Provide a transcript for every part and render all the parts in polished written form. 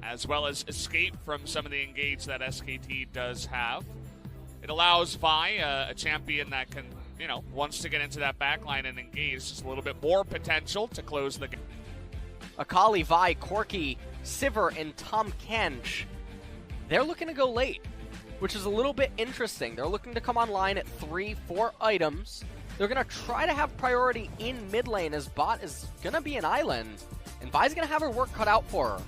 as well as escape from some of the engage that SKT does have. It allows Vi, a champion that can, wants to get into that backline and engage, just a little bit more potential to close the game. Akali, Vi, Corki, Sivir, and Tom Kench, they're looking to go late, which is a little bit interesting. They're looking to come online at 3-4 items. They're going to try to have priority in mid lane as bot is going to be an island, and Vi's going to have her work cut out for her.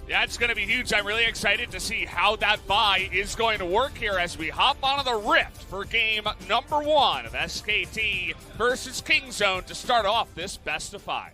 Yeah, it's going to be huge. I'm really excited to see how that Vi is going to work here as we hop onto the Rift for game number 1 of SKT versus Kingzone to start off this best of 5.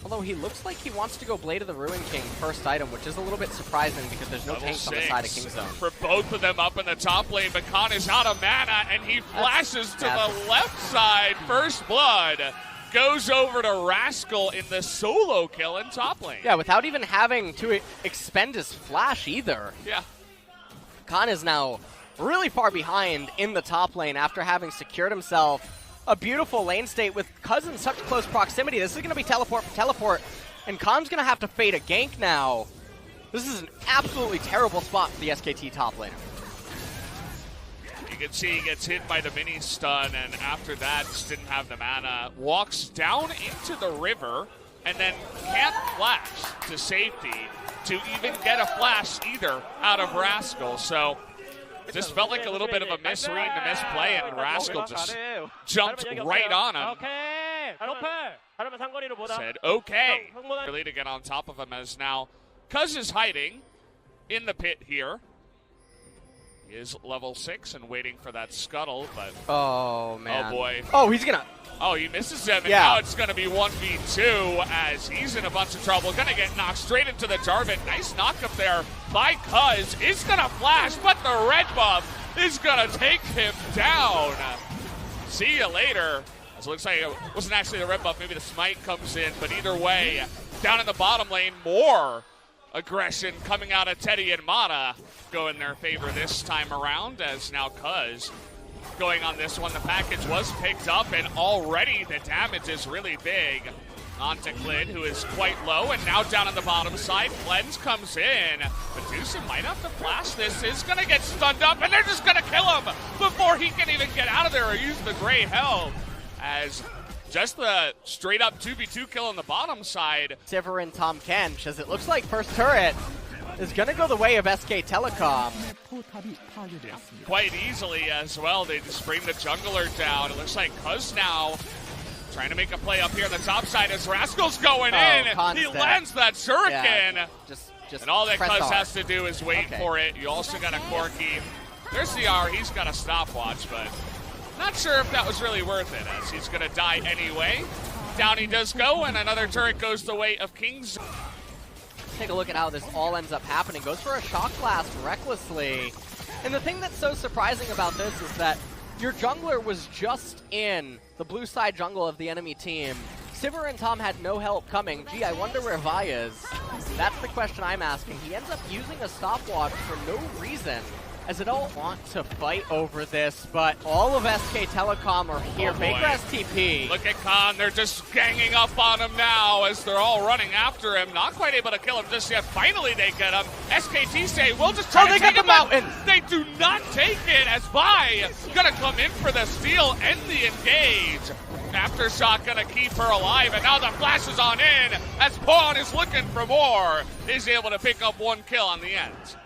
Although he looks like he wants to go Blade of the Ruin King first item, which is a little bit surprising because there's no tanks on the side of Kingzone. For both of them up in the top lane, but Khan is out of mana, and he flashes to the left side. First blood goes over to Rascal in the solo kill in top lane. Yeah, without even having to expend his flash either. Yeah. Khan is now really far behind in the top lane after having secured himself a beautiful lane state with Cuz in such close proximity. This is going to be teleport for teleport, and Khan's going to have to fade a gank now. This is an absolutely terrible spot for the SKT top lane. You can see he gets hit by the mini stun, and after that, just didn't have the mana. Walks down into the river, and then can't flash to safety to even get a flash either out of Rascal. So just felt like a little bit of a misread and a misplay, and Rascal just jumped right on him. Said, okay. Really to get on top of him as now Cuz is hiding in the pit here. He is level 6 and waiting for that scuttle, but oh man. Oh boy. Oh, he's gonna. Oh, he misses him, and now it's going to be 1v2 as he's in a bunch of trouble. Going to get knocked straight into the Jarvan. Nice knock up there by Cuz. Is going to flash, but the red buff is going to take him down. See you later. As it looks like it wasn't actually the red buff. Maybe the smite comes in, but either way, down in the bottom lane, more aggression coming out of Teddy and Mata go in their favor this time around as now Cuz going on this one. The package was picked up, and already the damage is really big. Onto Klid, who is quite low, and now down on the bottom side, Cleanse comes in. Medusa might have to flash this, is going to get stunned up, and they're just going to kill him before he can even get out of there or use the gray health. As just the straight-up 2v2 kill on the bottom side. Sivir and Tom Kench, as it looks like first turret is going to go the way of SK Telecom. Yeah, quite easily as well. They just bring the jungler down. It looks like Cuz now trying to make a play up here on the top side as Rascal's going in. He lands that shuriken. Yeah, just and all that Cuz has to do is wait for it. You also got a Corki. There's the R. He's got a stopwatch, but not sure if that was really worth it as he's going to die anyway. Down he does go, and another turret goes the way of Kings. Take a look at how this all ends up happening. Goes for a shock blast recklessly. And the thing that's so surprising about this is that your jungler was just in the blue side jungle of the enemy team. Sivir and Tom had no help coming. Gee, I wonder where Vi is. That's the question I'm asking. He ends up using a stopwatch for no reason, as they don't want to fight over this, but all of SK Telecom are here. Baker STP. Look at Khan, they're just ganging up on him now as they're all running after him. Not quite able to kill him just yet. Finally they get him. SKT say, we'll just try to take him out. They do not take it as Vi gonna come in for the steal and the engage. Aftershock gonna keep her alive, and now the flash is on in as Pawn is looking for more. Is able to pick up one kill on the end.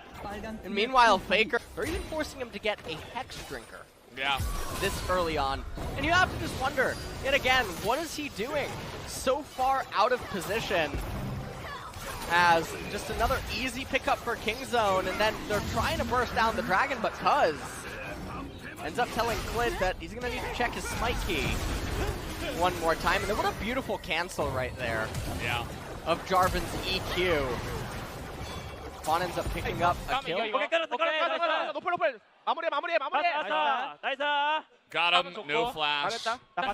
And meanwhile, Faker, they're even forcing him to get a Hex Drinker. Yeah. This early on. And you have to just wonder, yet again, what is he doing so far out of position? As just another easy pickup for Kingzone, and then they're trying to burst down the dragon, but Cuz ends up telling Klid that he's going to need to check his smite key one more time. And then what a beautiful cancel right there. Yeah. Of Jarvan's EQ. Juan ends up picking up a kill. Got him, no flash.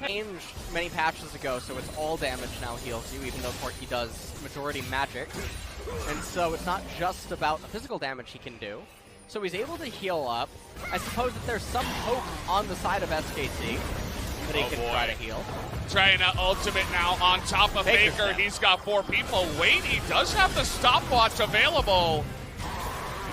Changed many patches ago, so it's all damage now heals you, even though Corki does majority magic. And so it's not just about the physical damage he can do. so he's able to heal up. I suppose that there's some hope on the side of SKT that he can try to heal. Trying to ultimate now on top of Faker. He's got 4 people. Wait, he does have the stopwatch available.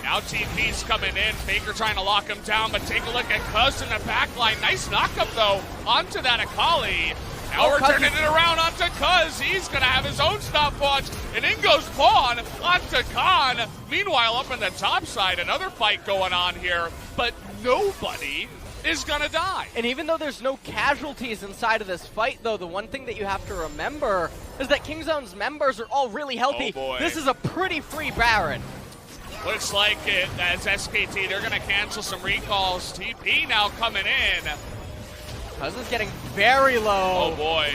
Now TP's coming in. Faker trying to lock him down, but take a look at Cuz in the back line. Nice knockup, though, onto that Akali. Now we're turning it around onto Cuz. He's going to have his own stopwatch. And in goes Pawn onto Khan. Meanwhile, up in the top side, another fight going on here. But nobody is going to die. And even though there's no casualties inside of this fight, though, the one thing that you have to remember is that Kingzone's members are all really healthy. Oh boy. This is a pretty free Baron. Looks like it as SKT. They're going to cancel some recalls. TP now coming in. Cuz is getting very low. Oh boy.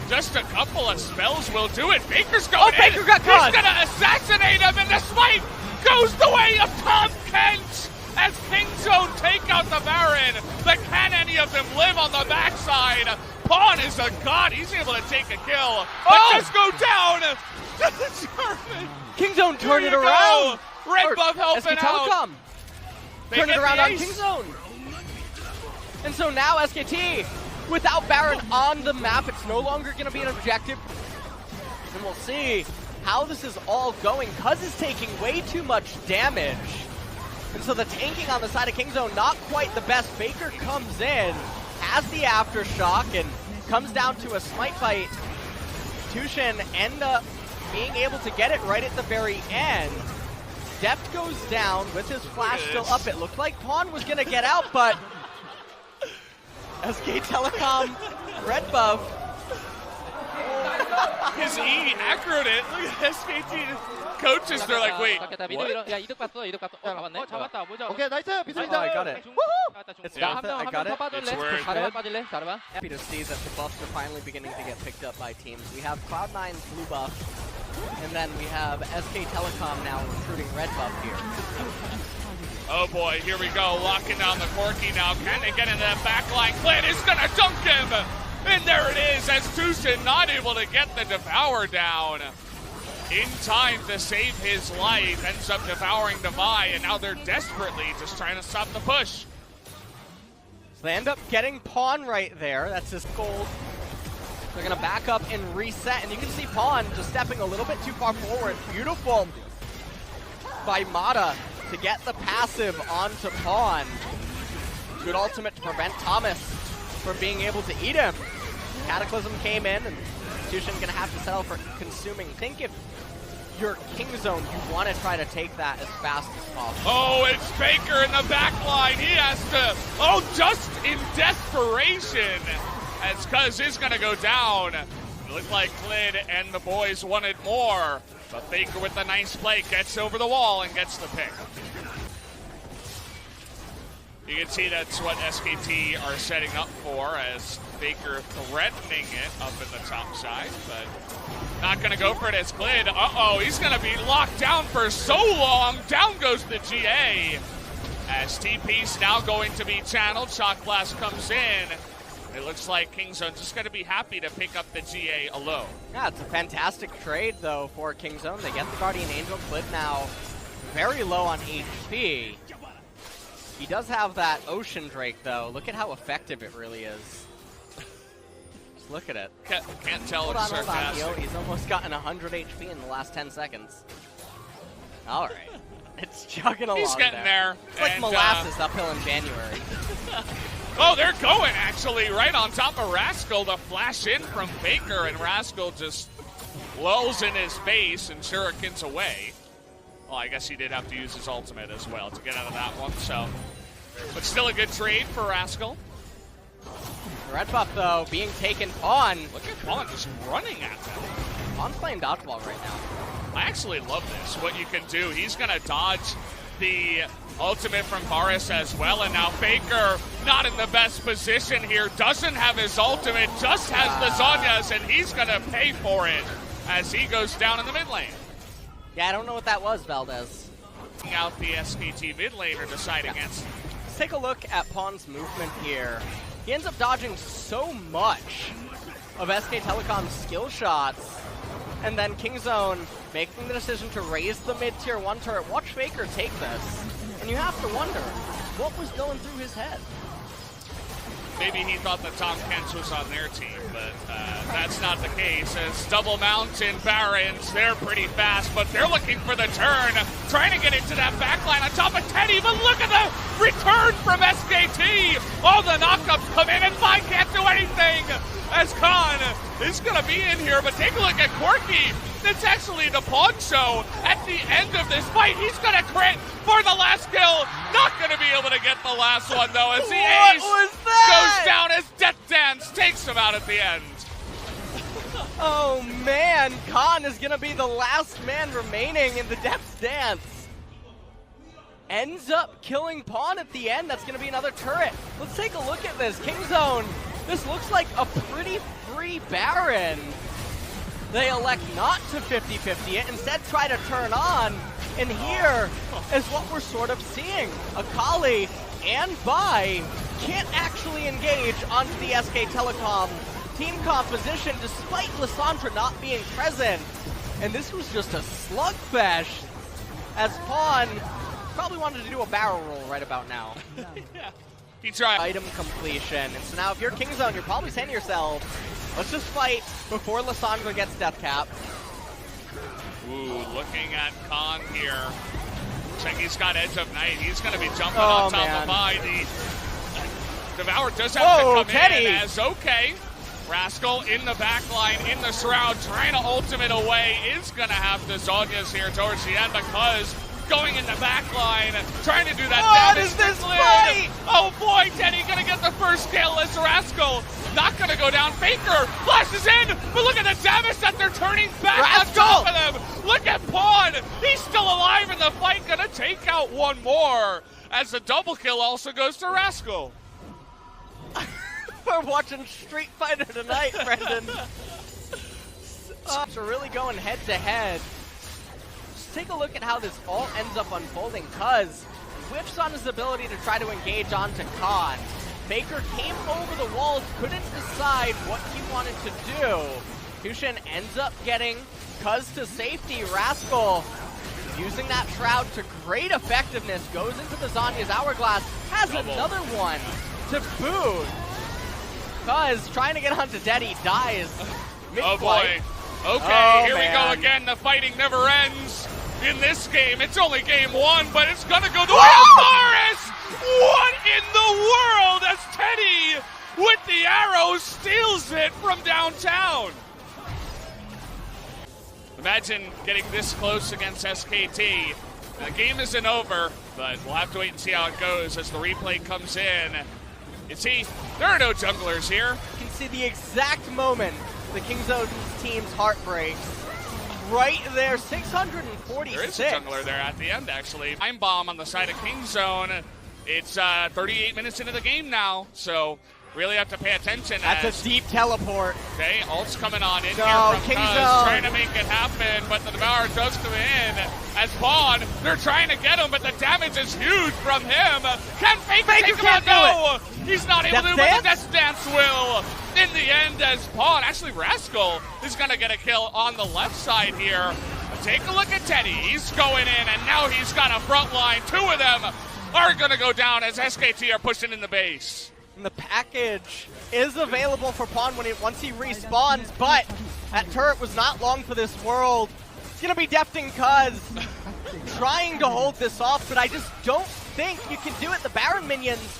Just a couple of spells will do it. Baker's going in. Baker got caught. He's going to assassinate him, and the smite goes the way of Tom Kent as Kingzone take out the Baron. But can any of them live on the backside? Pawn is a god. He's able to take a kill. But just go down. Kingzone turned it around. Red buff helping out. Telecom. Turn it around on Kingzone. And so now SKT, without Baron on the map, it's no longer going to be an objective. And we'll see how this is all going. Cuz is taking way too much damage. And so the tanking on the side of Kingzone, not quite the best. Faker comes in, has the aftershock, and comes down to a smite fight. Tushin end up being able to get it right at the very end. Depth goes down with his flash still up. It looked like Pawn was going to get out, but SK Telecom red buff. His E accurate it. Look at SKT coaches. They're like, wait, what? 오케이 나이스 비슷합니다. I got it. It's Yeah. worth it. I got it. It's worth it. Happy to see that the buffs are finally beginning to get picked up by teams. We have Cloud9's blue buff, and then we have SK Telecom now recruiting red buff here. Oh boy, here we go, locking down the Corki now. Can they get into that backline? Clint is gonna dunk him! And there it is, as Tushin not able to get the Devour down. In time to save his life, ends up devouring Devi, and now they're desperately just trying to stop the push. So they end up getting Pawn right there. That's his gold. They're gonna back up and reset, and you can see Pawn just stepping a little bit too far forward. Beautiful by Mata to get the passive onto Pawn. Good ultimate to prevent Thomas from being able to eat him. Cataclysm came in, and Tushin gonna have to settle for consuming. Think if you're Kingzone, you want to try to take that as fast as possible. Oh, it's Baker in the back line. He has to, just in desperation, as Cuz is gonna go down. It looked like Clid and the boys wanted more, but Baker with a nice play gets over the wall and gets the pick. You can see that's what SKT are setting up for, as Baker threatening it up in the top side, but not going to go for it as Clid. Uh-oh, he's going to be locked down for so long. Down goes the GA, as TP's now going to be channeled. Shock Blast comes in. It looks like Kingzone just going to be happy to pick up the GA alone. Yeah, it's a fantastic trade, though, for Kingzone. They get the Guardian Angel. Clid now very low on HP. He does have that Ocean Drake, though. Look at how effective it really is. Just look at it. Can't tell Hold it's on, sarcastic. He's almost gotten 100 HP in the last 10 seconds. All right. It's chugging along. He's getting there. It's like And, molasses uphill in January. Oh, they're going, actually, right on top of Rascal. The flash in from Baker, and Rascal just lulls in his face and shurikens away. Well, I guess he did have to use his ultimate as well to get out of that one, so. But still a good trade for Rascal. Red buff, though, being taken on. Look at Pawn just running at them. Pawn's playing dodgeball right now. I actually love this, what you can do. He's going to dodge the ultimate from Varus as well, and now Faker not in the best position here. Doesn't have his ultimate, just has Lasagnas, and he's going to pay for it as he goes down in the mid lane. Yeah, I don't know what that was, Valdez. Out the SKT mid laner to side against. Let's take a look at Pawn's movement here. He ends up dodging so much of SK Telecom's skill shots, and then Kingzone making the decision to raise the mid-tier 1 turret. Watch Faker take this. And you have to wonder, what was going through his head? Maybe he thought that Tom Kent was on their team, but that's not the case. As Double Mountain Barons, they're pretty fast, but they're looking for the turn, trying to get into that backline on top of Teddy, but look at the return from SKT! All the knockups come in, and Fine can't do anything! As Khan is going to be in here, but take a look at Corky. It's actually the Pawn Show at the end of this fight. He's going to crit for the last kill. Not going to be able to get the last one, though, as the ace goes down as Death Dance takes him out at the end. Oh, man. Khan is going to be the last man remaining in the Death Dance. Ends up killing Pawn at the end. That's going to be another turret. Let's take a look at this. Kingzone. This looks like a pretty free Baron. They elect not to 50-50 it, instead try to turn on, and here is what we're sort of seeing. Akali and Vi can't actually engage onto the SK Telecom team composition despite Lissandra not being present. And this was just a slugfest as Pawn probably wanted to do a barrel roll right about now. Yeah. He tried. Item completion. And so now if you're Kingzone, you're probably saying to yourself, let's just fight before Lissandra gets death cap. Ooh, looking at Khan here. Looks like he's got Edge of Night. He's going to be jumping on top of Vi. The Devour does have to come Teddy. in as okay. Rascal in the back line, in the Shroud, trying to ultimate away. Is going to have the Zonias here towards the end because going in the back line, trying to do that damage. What is this fight? Oh boy, Teddy gonna get the first kill as Rascal not gonna go down. Faker flashes in, but look at the damage that they're turning back on top of them. Look at Pawn, he's still alive in the fight, gonna take out one more as the double kill also goes to Rascal. We're watching Street Fighter tonight, Brendan. So really going head to head. Take a look at how this all ends up unfolding, cuz whiffs on his ability to try to engage onto Khan. Faker came over the walls, couldn't decide what he wanted to do. Tushin ends up getting cuz to safety. Rascal using that Shroud to great effectiveness, goes into the Zhonya's Hourglass, has another one to boot. Cuz trying to get onto Teddy, dies. Oh boy. Okay, here we go again. The fighting never ends. In this game, it's only game one, but it's gonna go the way of Morris! What in the world as Teddy, with the arrow, steals it from downtown? Imagine getting this close against SKT. The game isn't over, but we'll have to wait and see how it goes as the replay comes in. You see, there are no junglers here. You can see the exact moment the Kingzone team's heart breaks. Right there, 646. There is a jungler there at the end, actually. Time bomb on the side of Kingzone. It's 38 minutes into the game now, so really have to pay attention. That's a deep teleport. Okay, ult's coming on in here from Kingzone, trying to make it happen, but the Devour does come in. As Pawn, they're trying to get him, but the damage is huge from him. Can Faker take him out? No! He's not able to, but the Death Dance will. In the end, as Pawn, actually Rascal, is going to get a kill on the left side here. But take a look at Teddy. He's going in, and now he's got a front line. Two of them are going to go down as SKT are pushing in the base. And the package is available for Pawn once he respawns, but that turret was not long for this world. It's going to be Defting Cuz trying to hold this off, but I just don't think you can do it. The Baron minions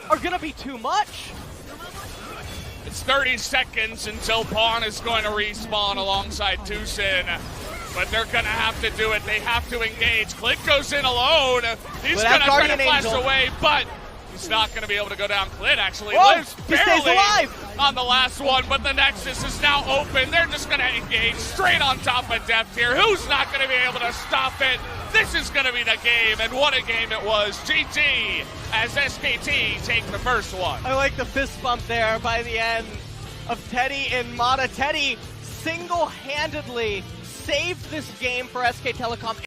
are going to be too much. It's 30 seconds until Pawn is going to respawn alongside Tushin. But they're going to have to do it. They have to engage. Click goes in alone. He's going to try to flash away, but he's not going to be able to go down. Clint actually lives barely on the last one, but the Nexus is now open. They're just going to engage straight on top of Deft here. Who's not going to be able to stop it? This is going to be the game, and what a game it was. GG as SKT take the first one. I like the fist bump there by the end of Teddy and Mata. Teddy single-handedly saved this game for SK Telecom.